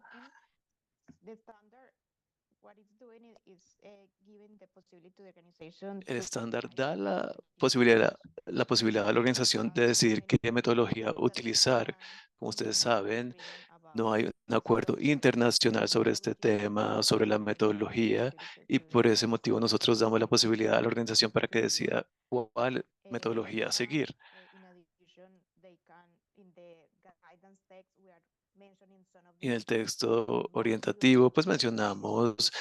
El estándar da la posibilidad a la organización de decidir qué metodología utilizar. Como ustedes saben, no hay un acuerdo internacional sobre este tema, sobre la metodología, y por ese motivo nosotros damos la posibilidad a la organización para que decida cuál metodología seguir. Y en el texto orientativo, pues mencionamos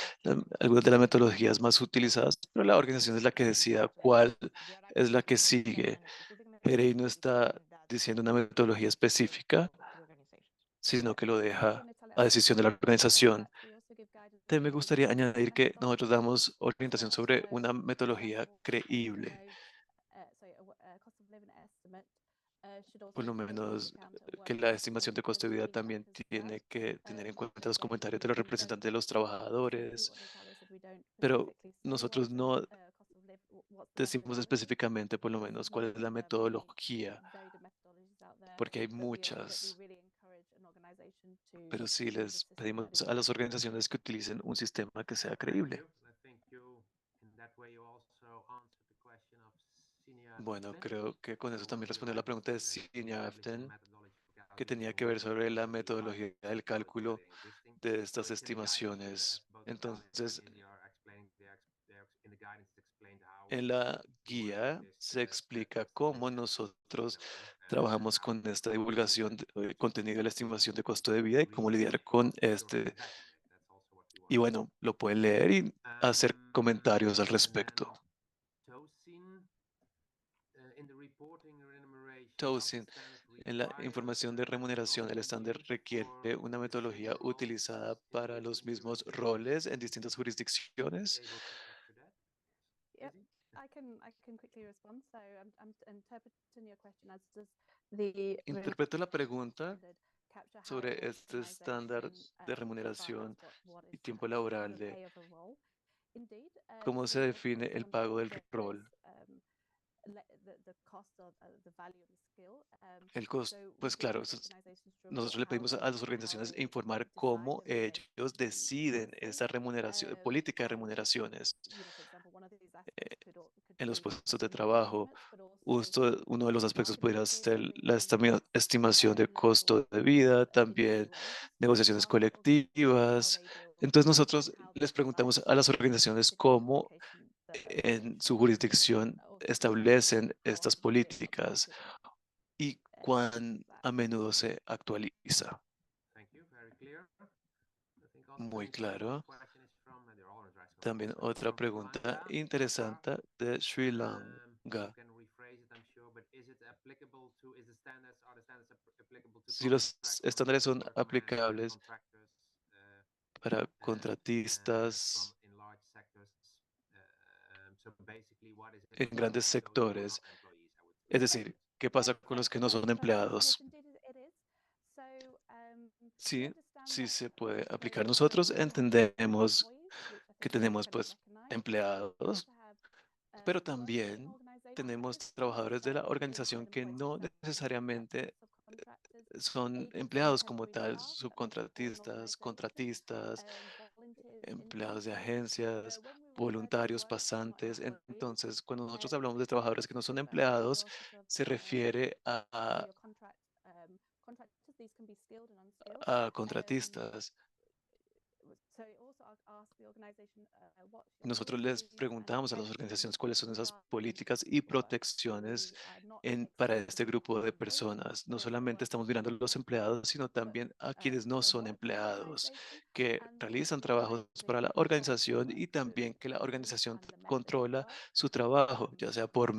algunas de las metodologías más utilizadas, pero la organización es la que decida cuál es la que sigue. Perey no está diciendo una metodología específica, sino que lo deja a decisión de la organización. También me gustaría añadir que nosotros damos orientación sobre una metodología creíble. Por lo menos que la estimación de costo de vida también tiene que tener en cuenta los comentarios de los representantes de los trabajadores, pero nosotros no decimos específicamente por lo menos cuál es la metodología, porque hay muchas, pero sí les pedimos a las organizaciones que utilicen un sistema que sea creíble. Bueno, creo que con eso también respondió la pregunta de Sinia Aften, que tenía que ver sobre la metodología del cálculo de estas estimaciones. Entonces, en la guía se explica cómo nosotros trabajamos con esta divulgación de contenido de la estimación de costo de vida y cómo lidiar con este. Y bueno, lo pueden leer y hacer comentarios al respecto. Towson, en la información de remuneración, el estándar requiere una metodología utilizada para los mismos roles en distintas jurisdicciones. Interpreto la pregunta sobre este estándar de remuneración y tiempo laboral de cómo se define el pago del rol. El costo, pues claro, nosotros le pedimos a las organizaciones informar cómo ellos deciden esa remuneración, política de remuneraciones. en los puestos de trabajo. Uno de los aspectos podría ser la estimación de costo de vida, también negociaciones colectivas. Entonces nosotros les preguntamos a las organizaciones cómo en su jurisdicción establecen estas políticas y cuán a menudo se actualiza. Muy claro. También otra pregunta interesante de Sri Lanka. Si los estándares son aplicables para contratistas en grandes sectores, es decir, ¿qué pasa con los que no son empleados? Sí, sí se puede aplicar. Nosotros entendemos que tenemos pues empleados, pero también tenemos trabajadores de la organización que no necesariamente son empleados como tal, subcontratistas, contratistas, empleados de agencias, voluntarios, pasantes. Entonces, cuando nosotros hablamos de trabajadores que no son empleados, se refiere a contratistas. Nosotros les preguntamos a las organizaciones cuáles son esas políticas y protecciones para este grupo de personas. No solamente estamos mirando a los empleados, sino también a quienes no son empleados, que realizan trabajos para la organización y también que la organización controla su trabajo, ya sea por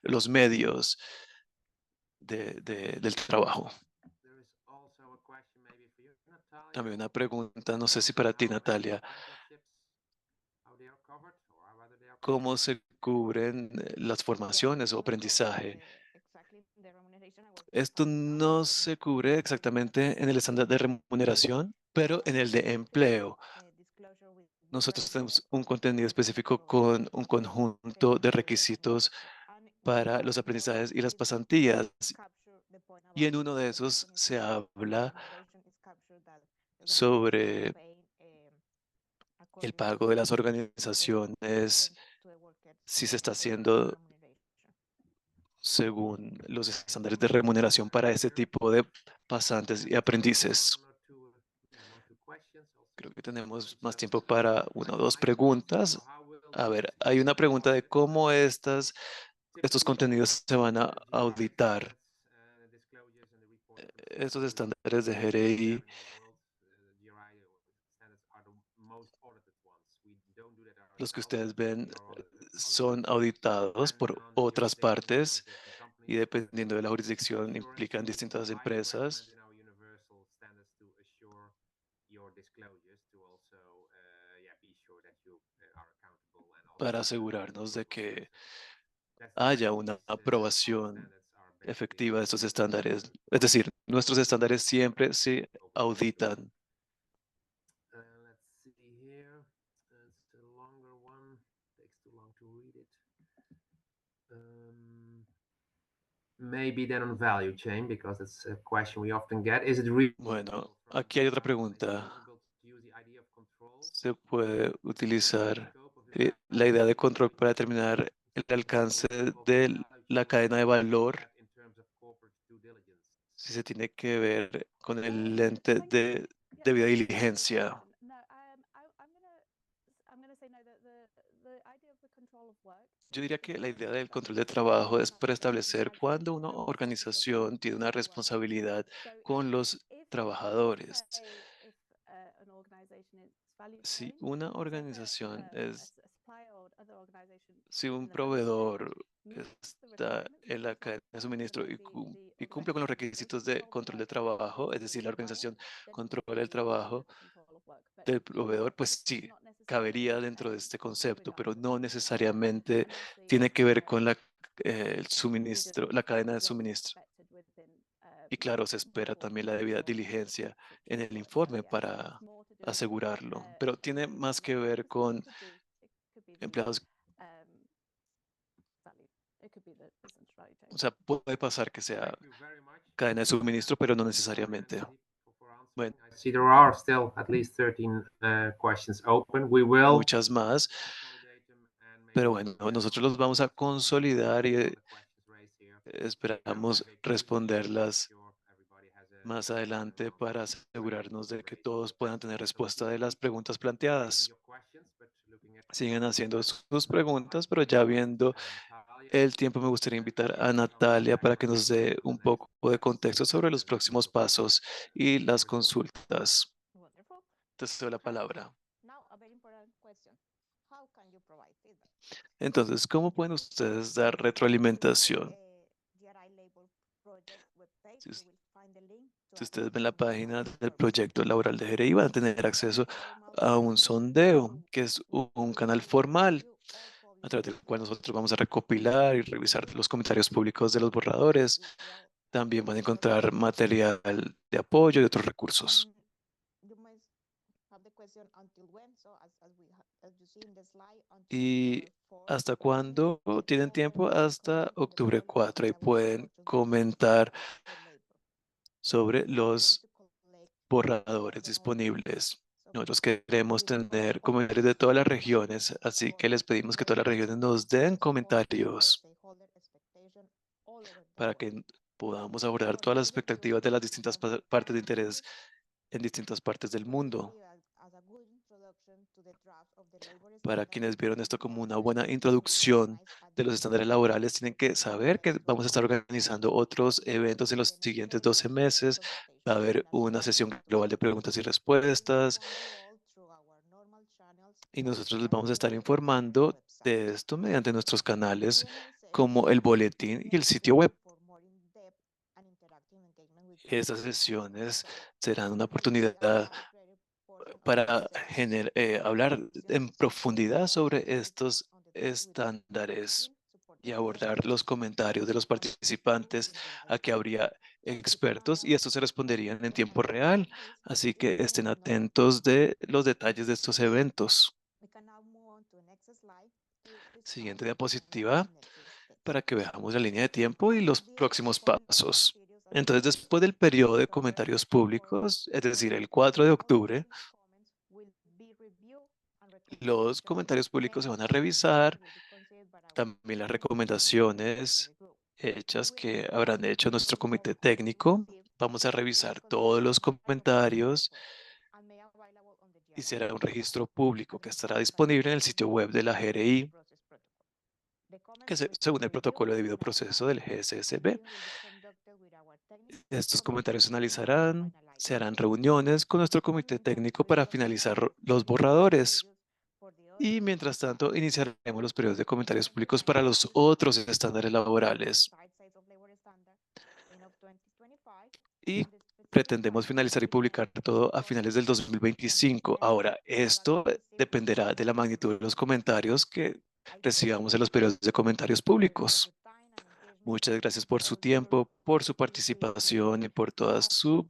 los medios del trabajo. También una pregunta, no sé si para ti, Natalia. ¿Cómo se cubren las formaciones o aprendizaje? Esto no se cubre exactamente en el estándar de remuneración, pero en el de empleo. Nosotros tenemos un contenido específico con un conjunto de requisitos para los aprendizajes y las pasantías. Y en uno de esos se habla sobre el pago de las organizaciones, si se está haciendo según los estándares de remuneración para ese tipo de pasantes y aprendices. Creo que tenemos más tiempo para una o dos preguntas. A ver, hay una pregunta de cómo estos contenidos se van a auditar. Estos estándares de GRI, los que ustedes ven, son auditados por otras partes y dependiendo de la jurisdicción implican distintas empresas para asegurarnos de que haya una aprobación efectiva de estos estándares. Es decir, nuestros estándares siempre se auditan. Maybe then on value chain, because that's a question we often get. Bueno, aquí hay otra pregunta. ¿Se puede utilizar la idea de control para determinar el alcance de la cadena de valor si se tiene que ver con el lente de debida diligencia? Yo diría que la idea del control de trabajo es para establecer cuándo una organización tiene una responsabilidad con los trabajadores. Si una organización si un proveedor está en la cadena de suministro y cumple con los requisitos de control de trabajo, es decir, la organización controla el trabajo del proveedor, pues sí, cabería dentro de este concepto, pero no necesariamente tiene que ver con el suministro, la cadena de suministro. Y claro, se espera también la debida diligencia en el informe para asegurarlo, pero tiene más que ver con empleados. O sea, puede pasar que sea cadena de suministro, pero no necesariamente. Bueno, See, there are still at least 13 questions open. We will muchas más. Pero bueno, nosotros los vamos a consolidar y esperamos responderlas más adelante para asegurarnos de que todos puedan tener respuesta de las preguntas planteadas. Siguen haciendo sus preguntas, pero ya viendo el tiempo, me gustaría invitar a Natalia para que nos dé un poco de contexto sobre los próximos pasos y las consultas. Wonderful. Te cedo la palabra. Now, a very important question. How can you provide feedback? Entonces, ¿cómo pueden ustedes dar retroalimentación? Si Si ustedes ven la página del proyecto laboral de GRI, van a tener acceso a un sondeo, que es un canal formal a través del cual nosotros vamos a recopilar y revisar los comentarios públicos de los borradores. También van a encontrar material de apoyo y otros recursos. ¿Y hasta cuándo tienen tiempo? Hasta octubre 4 y pueden comentar sobre los borradores disponibles. Nosotros queremos tener comentarios de todas las regiones, así que les pedimos que todas las regiones nos den comentarios para que podamos abordar todas las expectativas de las distintas partes de interés en distintas partes del mundo. Para quienes vieron esto como una buena introducción de los estándares laborales, tienen que saber que vamos a estar organizando otros eventos en los siguientes 12 meses. Va a haber una sesión global de preguntas y respuestas. Y nosotros les vamos a estar informando de esto mediante nuestros canales como el boletín y el sitio web. Estas sesiones serán una oportunidad para hablar en profundidad sobre estos estándares y abordar los comentarios de los participantes. Aquí habría expertos y estos se responderían en tiempo real, así que estén atentos de los detalles de estos eventos. Siguiente diapositiva para que veamos la línea de tiempo y los próximos pasos. Entonces, después del periodo de comentarios públicos, es decir, el 4 de octubre, los comentarios públicos se van a revisar, también las recomendaciones hechas que habrán hecho nuestro comité técnico. Vamos a revisar todos los comentarios y se hará un registro público que estará disponible en el sitio web de la GRI, que según el protocolo de debido proceso del GSSB. Estos comentarios se analizarán, se harán reuniones con nuestro comité técnico para finalizar los borradores. Y mientras tanto, iniciaremos los periodos de comentarios públicos para los otros estándares laborales. Y pretendemos finalizar y publicar todo a finales del 2025. Ahora, esto dependerá de la magnitud de los comentarios que recibamos en los periodos de comentarios públicos. Muchas gracias por su tiempo, por su participación y por toda su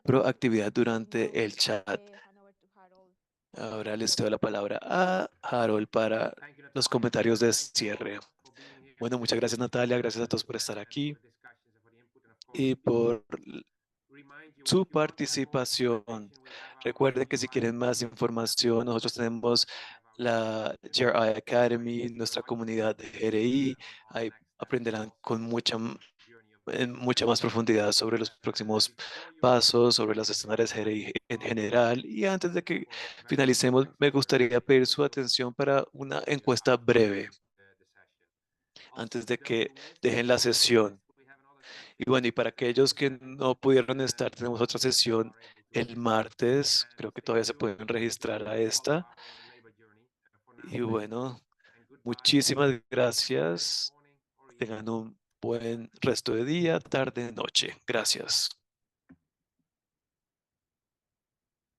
proactividad durante el chat. Ahora les doy la palabra a Harold para los comentarios de cierre. Bueno, muchas gracias Natalia, gracias a todos por estar aquí y por su participación. Recuerden que si quieren más información, nosotros tenemos la GRI Academy, nuestra comunidad de GRI. Ahí aprenderán con en mucha más profundidad sobre los próximos pasos, sobre los estándares GRI en general. Y antes de que finalicemos, me gustaría pedir su atención para una encuesta breve, antes de que dejen la sesión. Y bueno, y para aquellos que no pudieron estar, tenemos otra sesión el martes. Creo que todavía se pueden registrar a esta. Y bueno, muchísimas gracias. Tengan un buen resto de día, tarde, noche. Gracias.